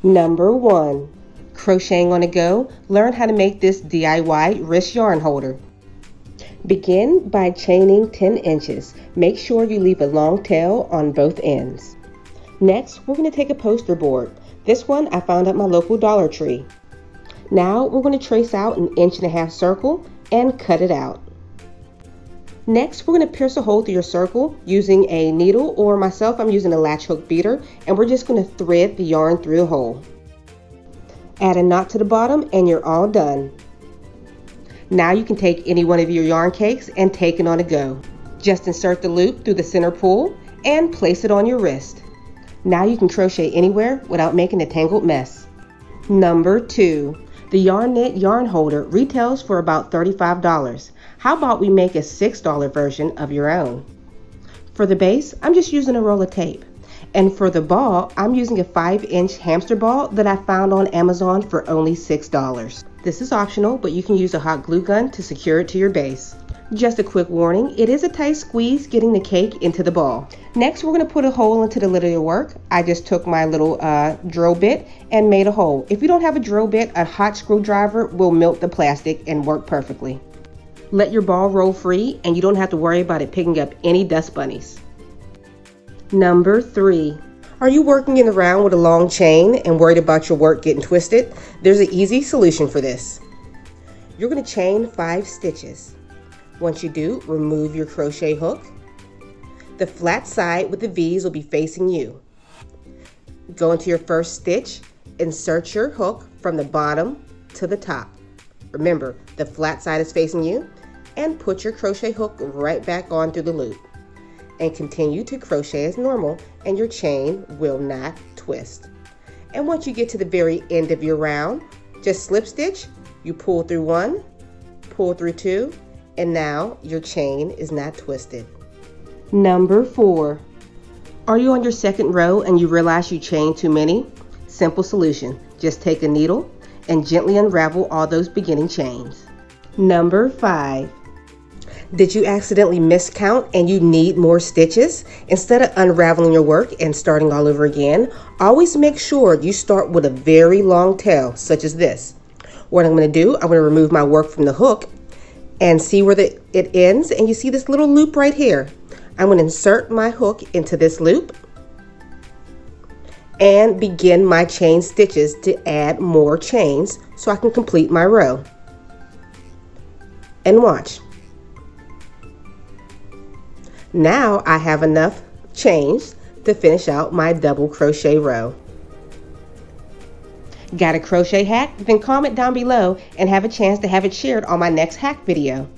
Number 1. Crocheting on a go, learn how to make this DIY wrist yarn holder. Begin by chaining 10 inches. Make sure you leave a long tail on both ends. Next, we're going to take a poster board. This one I found at my local Dollar Tree. Now we're going to trace out an 1.5 inch circle and cut it out. Next, we're going to pierce a hole through your circle using a needle, or myself, I'm using a latch hook beater, and we're just going to thread the yarn through the hole. Add a knot to the bottom and you're all done. Now you can take any one of your yarn cakes and take it on a go. Just insert the loop through the center pull and place it on your wrist. Now you can crochet anywhere without making a tangled mess. Number 2. The Yarn Knit yarn holder retails for about $35. How about we make a $6 version of your own? For the base, I'm just using a roll of tape. And for the ball, I'm using a 5-inch hamster ball that I found on Amazon for only $6. This is optional, but you can use a hot glue gun to secure it to your base. Just a quick warning, it is a tight squeeze getting the cake into the ball. Next, we're going to put a hole into the lid of your work. I just took my little drill bit and made a hole. If you don't have a drill bit, a hot screwdriver will melt the plastic and work perfectly. Let your ball roll free and you don't have to worry about it picking up any dust bunnies. Number 3. Are you working in the round with a long chain and worried about your work getting twisted? There's an easy solution for this. You're going to chain 5 stitches. Once you do, remove your crochet hook. The flat side with the V's will be facing you. Go into your first stitch, insert your hook from the bottom to the top. Remember, the flat side is facing you, and put your crochet hook right back on through the loop. And continue to crochet as normal, and your chain will not twist. And once you get to the very end of your round, just slip stitch. You pull through 1, pull through 2, and now your chain is not twisted. Number 4. Are you on your second row and you realize you chained too many? Simple solution. Just take a needle and gently unravel all those beginning chains. Number 5. Did you accidentally miscount and you need more stitches? Instead of unraveling your work and starting all over again, always make sure you start with a very long tail, such as this. What I'm going to do, I'm going to remove my work from the hook and see where it ends, and you see this little loop right here. I'm going to insert my hook into this loop and begin my chain stitches to add more chains so I can complete my row. And watch. Now I have enough chains to finish out my double crochet row. Got a crochet hack? Then comment down below and have a chance to have it shared on my next hack video.